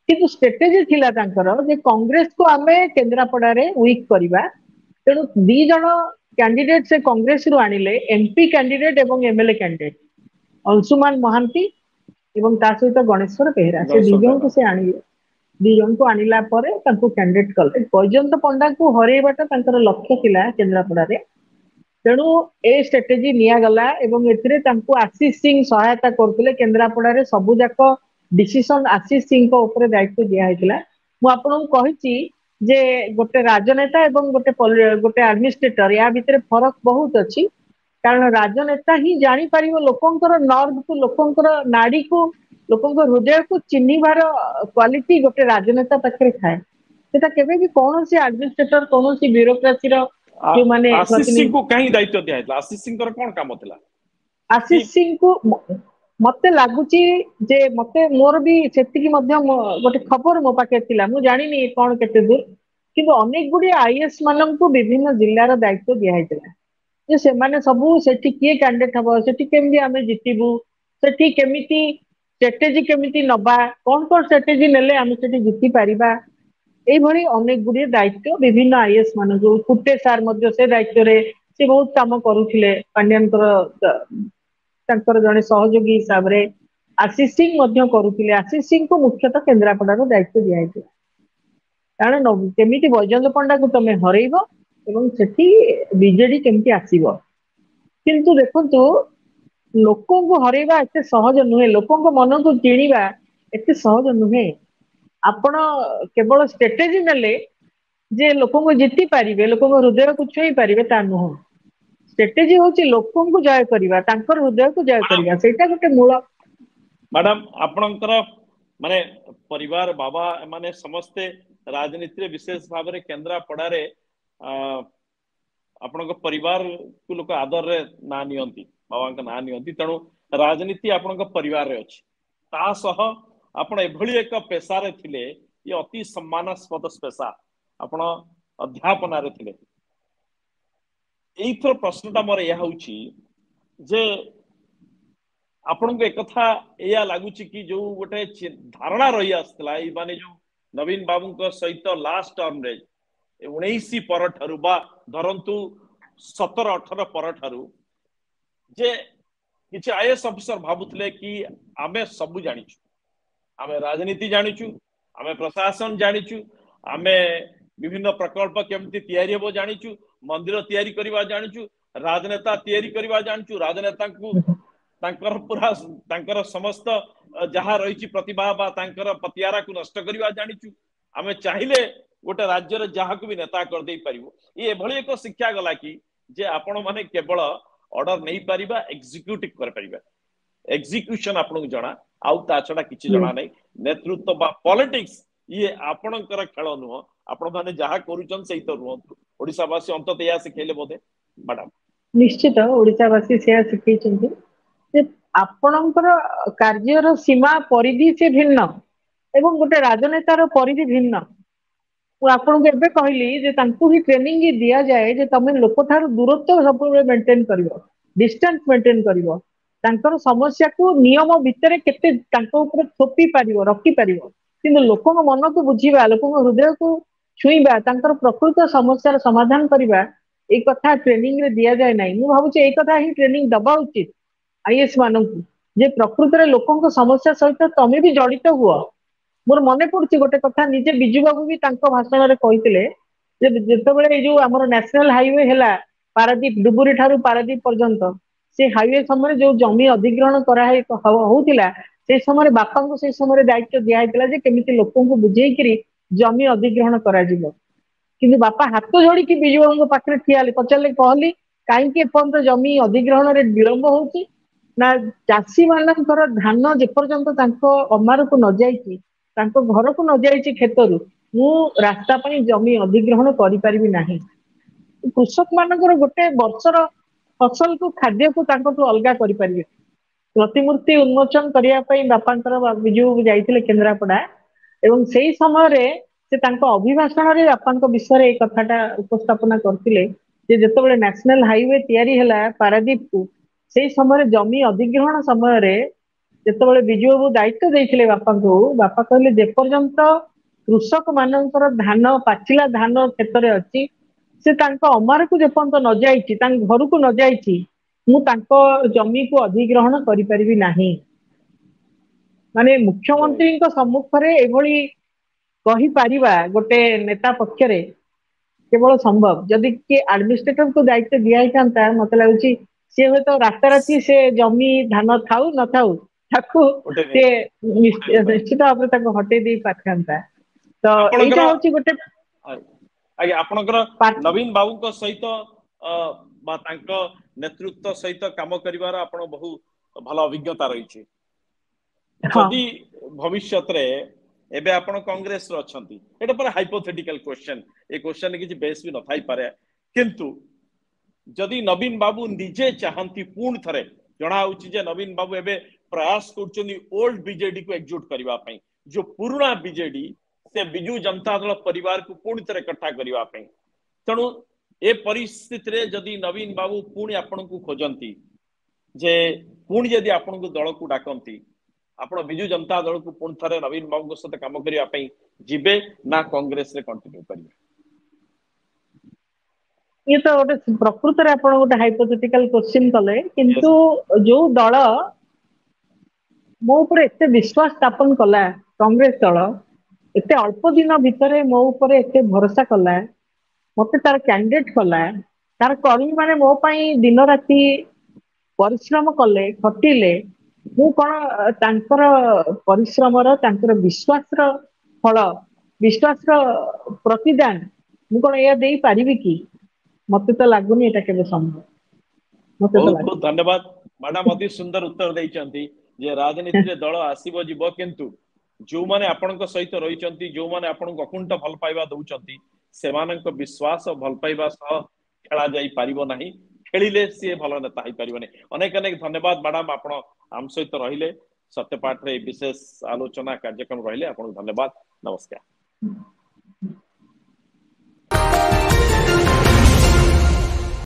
କିନ୍ତୁ ଷ୍ଟ୍ରାଟେଜି ଥିଲା ତାଙ୍କର ଯେ କଂଗ୍ରେସକୁ ଆମେ କେନ୍ଦ୍ରାପଡାରେ ୱିକ୍ କରିବା, ତେଣୁ ଦି ଜଣ କ୍ୟାଣ୍ଡିଡେଟ ସେ କଂଗ୍ରେସରୁ ଆଣିଲେ, ଏମପି କ୍ୟାଣ୍ଡିଡେଟ ଏବଂ ଏମଏଲଏ କ୍ୟାଣ୍ଡିଡେଟ, ଅଂଶୁମାନ ମହାନ୍ତି ଏବଂ ତା ସହିତ ଗଣେଶ୍ଵର ବେହେରା, ସେ ଦି ଗଣେଶ ବେହେରା। ଜଣଙ୍କୁ ସେ ଆଣିଲେ। ଦି ଜଣଙ୍କୁ ଆଣିଲା ପରେ ତାଙ୍କୁ କ୍ୟାଣ୍ଡିଡେଟ କଲେ। ବୈଜୟନ୍ତ ପଣ୍ଡାଙ୍କୁ ହରେଇବାଟା ତାଙ୍କର ଲକ୍ଷ୍ୟ ଥିଲା କେନ୍ଦ୍ରାପଡାରେ, ତେଣୁ ଏ ଷ୍ଟ୍ରାଟେଜି ନିଆଗଲା ଏବଂ ଏଥିରେ ତାଙ୍କୁ ଆଶିଷ ସିଂ ସହାୟତା କରୁଥିଲେ। କେନ୍ଦ୍ରାପଡାରେ ସବୁ ଯାକ ଡିସିସନ ଆଶିଷ ସିଂଙ୍କ ଉପରେ ଦାୟିତ୍ୱ ଦିଆହେଇଥିଲା। ମୁଁ ଆପଣଙ୍କୁ କହିଛି ଯେ ଗୋଟେ ରାଜନେତା ଏବଂ ଗୋଟେ ଆଡମିନିଷ୍ଟ୍ରେଟର, ୟା ଭିତରେ ଫରକ ବହୁତ ଅଛି। କାରଣ ରାଜନେତା ହିଁ ଜାଣିପାରିବ ଲୋକଙ୍କର ନର୍ଭକୁ, ଲୋକଙ୍କର ନାଡିକୁ, ଲୋକଙ୍କ ହୃଦୟକୁ ଚିହ୍ନିବାର କ୍ୱାଲିଟି ଗୋଟେ ରାଜନେତା ପାଖରେ ଥାଏ। ସେଟା କେବେ ବି କୌଣସି ଆଡମିନିଷ୍ଟ୍ରେଟର, କୌଣସି ବ୍ୟୁରୋକ୍ରାସିର ଯୋଉମାନେ ଆଶିଷ ପ୍ରତିନିଧି, ସିଂଙ୍କୁ କାହିଁ ଦାୟିତ୍ୱ ଦିଆଯାଇଥିଲା? ଆଶିଷ ସିଂଙ୍କର କଣ କାମ ଥିଲା? କି ଆଶିଷ ସିଂଙ୍କୁ ମତେ ଲାଗୁଛି ଯେ, ମତେ ମୋର ବି ସେତିକି ମଧ୍ୟ ଗୋଟେ ଖବର ମୋ ପାଖରେ ଥିଲା, ମୁଁ ଜାଣିନି କଣ କେତେ ଦୂର, କିନ୍ତୁ ଅନେକ ଗୁଡିଏ ଆଇଏଏସ୍ ମାନଙ୍କୁ ବିଭିନ୍ନ ଜିଲ୍ଲାର ଦାୟିତ୍ୱ ଦିଆହେଇଥିଲା ଯେ ସେମାନେ ସବୁ ସେଠି କିଏ କ୍ୟାଣ୍ଡିଡେଟ ହବ, ସେଠି କେମିତି ଆମେ ଜିତିବୁ, ସେଠି କେମିତି ଷ୍ଟ୍ରାଟେଜି କେମିତି ନବା, କଣ କଣ ଷ୍ଟ୍ରାଟେଜି ନେଲେ ଆମେ ସେଠି ଜିତି ପାରିବା, এইଭଳି ଅନେକ ଗୁଡିଏ ଦାୟିତ୍ୱ ବିଭିନ୍ନ ଆଇଏଏସ୍ ମାନଙ୍କୁ। କୁଟେ ସାର୍ ମଧ୍ୟ ସେ ଦାୟିତ୍ୱରେ ସେ ବହୁତ କାମ କରୁଥିଲେ ପାଣ୍ଡିଆନଙ୍କର ତାଙ୍କର ଜଣେ ସହଯୋଗୀ ହିସାବରେ। ଆଶିଷ ସିଂ ମଧ୍ୟ କରୁଥିଲେ। ଆଶିଷ ସିଂଙ୍କୁ ମୁଖ୍ୟତଃ କେନ୍ଦ୍ରାପଡାର ଦାୟିତ୍ୱ ଦିଆଯାଇଥିଲା, କାରଣ କେମିତି ବୈଜୟନ୍ତ ପଣ୍ଡାକୁ ତମେ ହରେଇବ ଏବଂ ସେଠି ବିଜେଡି କେମିତି ଆସିବ। କିନ୍ତୁ ଦେଖନ୍ତୁ, ଲୋକଙ୍କୁ ହରେଇବା ଏତେ ସହଜ ନୁହେଁ, ଲୋକଙ୍କ ମନକୁ ଜିଣିବା ଏତେ ସହଜ ନୁହେଁ। ଆପଣ କେବଳ ଷ୍ଟ୍ରାଟେଜି ନେଲେ ଯେ ଲୋକଙ୍କୁ ଜିତି ପାରିବେ, ଲୋକଙ୍କ ହୃଦୟକୁ ଛୁଇଁ ପାରିବେ, ତା ନୁହଁ। ଷ୍ଟ୍ରାଟେଜି ହଉଛି ଲୋକଙ୍କୁ ଜୟ କରିବା, ତାଙ୍କର ହୃଦୟକୁ ଜୟ କରିବା, ସେଇଟା ଗୋଟେ ମୂଳ। ମ୍ୟାଡାମ ଆପଣଙ୍କର ମାନେ ପରିବାର, ବାବା, ଏମାନେ ସମସ୍ତେ ରାଜନୀତିରେ ବିଶେଷ ଭାବରେ କେନ୍ଦ୍ରାପଡାରେ ଆପଣଙ୍କ ପରିବାରକୁ ଲୋକ ଆଦରରେ ନାଁ ନିଅନ୍ତି, ବାବାଙ୍କ ନାଁ ନିଅନ୍ତି, ତେଣୁ ରାଜନୀତି ଆପଣଙ୍କ ପରିବାରରେ ଅଛି। ତା ସହ ଆପଣ ଏଭଳି ଏକ ପେସାରେ ଥିଲେ, ଇଏ ଅତି ସମ୍ମାନାସ୍ପଦ ପେସା, ଆପଣ ଅଧ୍ୟାପନାରେ ଥିଲେ। ଏଇଥର ପ୍ରଶ୍ନଟା ମୋର ଏହା ହଉଛି ଯେ ଆପଣଙ୍କୁ ଏକଥା ଏଇଆ ଲାଗୁଛି କି ଯୋଉ ଗୋଟେ ଧାରଣା ରହି ଆସିଥିଲା, ଏଇ ମାନେ ଯୋଉ ନବୀନ ବାବୁଙ୍କ ସହିତ ଲାଷ୍ଟ ଟର୍ମରେ 19 ପରଠାରୁ ବା ଧରନ୍ତୁ 17-18 ପରଠାରୁ, ଯେ କିଛି ଆଇଏଏସ୍ ଅଫିସର ଭାବୁଥିଲେ କି ଆମେ ସବୁ ଜାଣିଛୁ, ଆମେ ରାଜନୀତି ଜାଣିଛୁ, ଆମେ ପ୍ରଶାସନ ଜାଣିଛୁ, ଆମେ ବିଭିନ୍ନ ପ୍ରକଳ୍ପ କେମିତି ତିଆରି ହେବ ଜାଣିଛୁ, ମନ୍ଦିର ତିଆରି କରିବା ଜାଣିଛୁ, ରାଜନେତା ତିଆରି କରିବା ଜାଣିଛୁ, ରାଜନେତାଙ୍କୁ ତାଙ୍କର ସମସ୍ତ ଯାହା ରହିଛି ପ୍ରତିଭା ବା ତାଙ୍କର ପତିଆରାକୁ ନଷ୍ଟ କରିବା ଜାଣିଛୁ, ଆମେ ଚାହିଁଲେ ଗୋଟେ ରାଜ୍ୟରେ ଯାହାକୁ ବି ନେତା କରିଦେଇ ପାରିବୁ। ଇଏ ଏଭଳି ଏକ ଶିକ୍ଷା ଗଲା କି ଯେ ଆପଣ ମାନେ କେବଳ ଅର୍ଡର ନେଇପାରିବା, ଏକ୍ଜିକ୍ୟୁଟିଭ କରିପାରିବା, ଏକ୍ଜିକ୍ୟୁସନ ଆପଣଙ୍କୁ ଜଣା, ଆଉ ତା ଛଡା କିଛି ଜଣା ନାହିଁ। ନେତୃତ୍ୱ ବା ପଲିଟିକ୍ସ ଇଏ ଆପଣଙ୍କର ଖେଳ ନୁହଁ, ଆପଣ ମାନେ ଯାହା କରୁଛନ୍ତି ସେଇ ତ ରୁହନ୍ତୁ। ଓଡିଶାବାସୀ ଅନ୍ତତଃ ଏହା ଶିଖେଇଲେ ବୋଧେ ମ୍ୟାଡାମ। ନିଶ୍ଚିତ ଓଡିଶାବାସୀ ସେୟା ଶିଖେଇଛନ୍ତି ଯେ ଆପଣଙ୍କର କାର୍ଯ୍ୟର ସୀମା ପରିଧି ସେ ଭିନ୍ନ ଏବଂ ଗୋଟେ ରାଜନେତାର ପରିଧି ଭିନ୍ନ। ମୁଁ ଆପଣଙ୍କୁ ଏବେ କହିଲି ଯେ ତାଙ୍କୁ ହିଁ ଟ୍ରେନିଂ ଦିଆଯାଏ ଯେ ତମେ ଲୋକଠାରୁ ଦୂରତ୍ୱ ସବୁବେଳେ ମେଣ୍ଟେନ କରିବ, ଡିଷ୍ଟାନ୍ସ ମେଣ୍ଟେନ କରିବ, ତାଙ୍କର ସମସ୍ୟାକୁ ନିୟମ ଭିତରେ କେତେ ତାଙ୍କ ଉପରେ ଥୋପି ପାରିବ, ରଖିପାରିବ, କିନ୍ତୁ ଲୋକଙ୍କ ମନକୁ ବୁଝିବା, ଲୋକଙ୍କ ହୃଦୟକୁ ଛୁଇଁବା, ତାଙ୍କର ପ୍ରକୃତ ସମସ୍ୟାର ସମାଧାନ କରିବା, এই କଥା ଟ୍ରେନିଂ ରେ ଦିଆଯାଏ ନାହିଁ। ମୁଁ ଭାବୁଛି ଏଇ କଥା ହିଁ ଟ୍ରେନିଂ ଦବା ଉଚିତ ଆଇଏଏସ୍ ମାନଙ୍କୁ, ଯେ ପ୍ରକୃତରେ ଲୋକଙ୍କ ସମସ୍ୟା ସହିତ ତମେ ବି ଜଡିତ ହୁଅ। ମୋର ମନେ ପଡୁଛି ଗୋଟେ କଥା, ନିଜେ ବିଜୁ ବାବୁ ବି ତାଙ୍କ ଭାଷଣରେ କହିଥିଲେ ଯେ ଯେତେବେଳେ ଏଇ ଯୋଉ ଆମର ନ୍ୟାସନାଲ ହାଇୱେ ହେଲା ପାରାଦୀପ ଡୁବୁରି ଠାରୁ ପାରାଦୀପ ପର୍ଯ୍ୟନ୍ତ, ସେ ହାଇୱେ ସମୟରେ ଯୋଉ ଜମି ଅଧିଗ୍ରହଣ ହଉଥିଲା, ସେଇ ସମୟରେ ବାପାଙ୍କୁ ସେଇ ସମୟରେ ଦାୟିତ୍ୱ ଦିଆହେଇଥିଲା ଯେ କେମିତି ଲୋକଙ୍କୁ ବୁଝେଇକିରି ଜମି ଅଧିଗ୍ରହଣ କରାଯିବ। କିନ୍ତୁ ବାପା ହାତ ଯୋଡିକି ବିଜୁ ବାବୁଙ୍କ ପାଖରେ ଠିଆ ହେଲେ, ପଚାରିଲେ କହିଲି କାହିଁକି ଏପର୍ଯ୍ୟନ୍ତ ଜମି ଅଧିଗ୍ରହଣରେ ବିଳମ୍ବ ହଉଛି? ନା ଚାଷୀ ମାନଙ୍କର ଧାନ ଯେପର୍ଯ୍ୟନ୍ତ ତାଙ୍କ ଅମାରକୁ ନ ଯାଇଛି, ତାଙ୍କ ଘରକୁ ନ ଯାଇଛି କ୍ଷେତରୁ, ମୁଁ ରାସ୍ତା ପାଇଁ ଜମି ଅଧିଗ୍ରହଣ କରିପାରିବି ନାହିଁ। କୃଷକ ମାନଙ୍କର ଗୋଟେ ବର୍ଷର ଫସଲକୁ ଖାଦ୍ୟକୁ ତାଙ୍କଠୁ ଅଲଗା କରିପାରିବେ। ପ୍ରତିମୂର୍ତ୍ତି ଉନ୍ମୋଚନ କରିବା ପାଇଁ ବାପାଙ୍କର ବିଜୁ ଯାଇଥିଲେ କେନ୍ଦ୍ରାପଡା, ଏବଂ ସେଇ ସମୟରେ ସେ ତାଙ୍କ ଅଭିଭାଷଣରେ ବାପାଙ୍କ ବିଷୟରେ ଏଇ କଥାଟା ଉପସ୍ଥାପନା କରିଥିଲେ ଯେ ଯେତେବେଳେ ନ୍ୟାସନାଲ ହାଇୱେ ତିଆରି ହେଲା ପାରାଦୀପକୁ, ସେଇ ସମୟରେ ଜମି ଅଧିଗ୍ରହଣ ସମୟରେ ଯେତେବେଳେ ବିଜୁ ବାବୁ ଦାୟିତ୍ୱ ଦେଇଥିଲେ ବାପାଙ୍କୁ, ବାପା କହିଲେ ଯେପର୍ଯ୍ୟନ୍ତ କୃଷକ ମାନଙ୍କର ଧାନ ପାଚିଲା ଧାନ କ୍ଷେତରେ ଅଛି, ସେ ତାଙ୍କ ଅମାରକୁ ଯେପର୍ଯ୍ୟନ୍ତ ନ ଯାଇଛି, ତାଙ୍କ ଘରକୁ ନ ଯାଇଛି, ମୁଁ ତାଙ୍କ ଜମିକୁ ଅଧିଗ୍ରହଣ କରିପାରିବି ନାହିଁ। ମାନେ ମୁଖ୍ୟମନ୍ତ୍ରୀଙ୍କ ସମ୍ମୁଖରେ ଏଭଳି କହିପାରିବା ଗୋଟେ ନେତା ପକ୍ଷରେ କେବଳ ସମ୍ଭବ। ଯଦି କିଏ ଆଡମିନିଷ୍ଟ୍ରେଟରକୁ ଦାୟିତ୍ୱ ଦିଆହେଇଥାନ୍ତା, ମତେ ଲାଗୁଛି ସିଏ ହୁଏତ ରାତାରାତି ସେ ଜମି ଧାନ ଥାଉ ନଥାଉ ତାକୁ ସେ ନିଶ୍ଚିତ ଭାବରେ ତାକୁ ହଟେଇ ଦେଇ ପାରିଥାନ୍ତା। ତ ଆପଣଙ୍କର ଏଇଟା ହଉଛି ଗୋଟେ ଆଜ୍ଞା, ଆପଣଙ୍କର ନବୀନ ବାବୁଙ୍କ ସହିତ ବା ତାଙ୍କ ନେତୃତ୍ୱ ସହିତ କାମ କରିବାର ଆପଣ ବହୁ ଭଲ ଅଭିଜ୍ଞତା ରହିଛି। ହଁ ଯଦି ଭବିଷ୍ୟତରେ ଏବେ ଆପଣ କଂଗ୍ରେସରେ ଅଛନ୍ତି, ଏଇଟା ପୁରା ହାଇପୋଥେଟିକାଲ କ୍ୱେଶ୍ଚନ, ଏ କ୍ୱେଶ୍ଚନ କିଛି ବେସ୍ ବି ନଥାଇ ପାରେ, କିନ୍ତୁ ଯଦି ନବୀନ ବାବୁ ନିଜେ ଚାହାନ୍ତି, ପୁଣି ଥରେ ଜଣା ହଉଛି ଯେ ନବୀନ ବାବୁ ଏବେ ପ୍ରୟାସ କରୁଛନ୍ତି ଓଲ୍ଡ ବିଜେଡି କୁ ଏକଜୁଟ କରିବା ପାଇଁ, ଯୋଉ ପୁରୁଣା ବିଜେଡି ସେ ବିଜୁ ଜନତା ଦଳ ପରିବାରକୁ ପୁଣି ଥରେ ଏକଠା କରିବା ପାଇଁ। ତେଣୁ ଏ ପରିସ୍ଥିତିରେ ଯଦି ନବୀନ ବାବୁ ପୁଣି ଆପଣଙ୍କୁ ଖୋଜନ୍ତି, ଯେ ପୁଣି ଯଦି ଆପଣଙ୍କୁ ଦଳକୁ ଡାକନ୍ତି, ଆପଣ ବିଜୁ ଜନତା ଦଳକୁ ପୁଣି ଥରେ ନବୀନ ବାବୁଙ୍କ ସହିତ କାମ କରିବା ପାଇଁ ଯିବେ ନା କଂଗ୍ରେସରେ କଣ୍ଟିନ୍ୟୁ କରିବେ? ଇଏ ତ ଗୋଟେ ପ୍ରକୃତରେ ଆପଣ ଗୋଟେ ହାଇପୋଥେଟିକାଲ କ୍ୱେଶ୍ଚିନ କଲେ, କିନ୍ତୁ ଯୋଉ ଦଳ ମୋ ଉପରେ ଏତେ ବିଶ୍ୱାସ ସ୍ଥାପନ କଲା, କଂଗ୍ରେସ ଦଳ ଏତେ ଅଳ୍ପ ଦିନ ଭିତରେ ମୋ ଉପରେ ଏତେ ଭରସା କଲା, ମତେ ତାର କ୍ୟାଣ୍ଡିଡେଟ କଲା, ତାର କର୍ମୀ ମାନେ ମୋ ପାଇଁ ଦିନ ରାତି ପରିଶ୍ରମ କଲେ, ଖଟିଲେ, ମୁଁ କଣ ତାଙ୍କର ପରିଶ୍ରମର, ତାଙ୍କର ବିଶ୍ୱାସର ଫଳ, ବିଶ୍ୱାସର ପ୍ରତିଦାନ ମୁଁ କଣ ଏଇଆ ଦେଇପାରିବି କି? ମତେ ତ ଲାଗୁନି ଏଇଟା କେବେ ସମ୍ଭବ। ମତେ ତ ବହୁତ ବହୁତ ଲାଗୁନି। ଧନ୍ୟବାଦ ମ୍ୟାଡାମ, ଅତି ସୁନ୍ଦର ଉତ୍ତର ଦେଇଛନ୍ତି ଯେ ରାଜନୀତିରେ ଦଳ ଆସିବ ଯିବ, କିନ୍ତୁ ଯୋଉମାନେ ଆପଣଙ୍କ ସହିତ ରହିଛନ୍ତି, ଯୋଉମାନେ ଆପଣଙ୍କୁ ଅକୁଣ୍ଠ ଭଲ ପାଇବା ଦଉଛନ୍ତି, ସେମାନଙ୍କ ବିଶ୍ୱାସ ଭଲ ପାଇବା ସହ ଖେଳା ଯାଇ ପାରିବ ନାହିଁ, ଖେଳିଲେ ସିଏ ଭଲ ନେତା ହେଇପାରିବନି। ଅନେକ ଅନେକ ଧନ୍ୟବାଦ ମ୍ୟାଡାମ, ଆପଣ ଆମ ସହିତ ରହିଲେ, ସତ୍ୟପାଠରେ ବିଶେଷ ଆଲୋଚନା କାର୍ଯ୍ୟକ୍ରମ ରହିଲେ, ଆପଣଙ୍କୁ ଧନ୍ୟବାଦ, ନମସ୍କାର।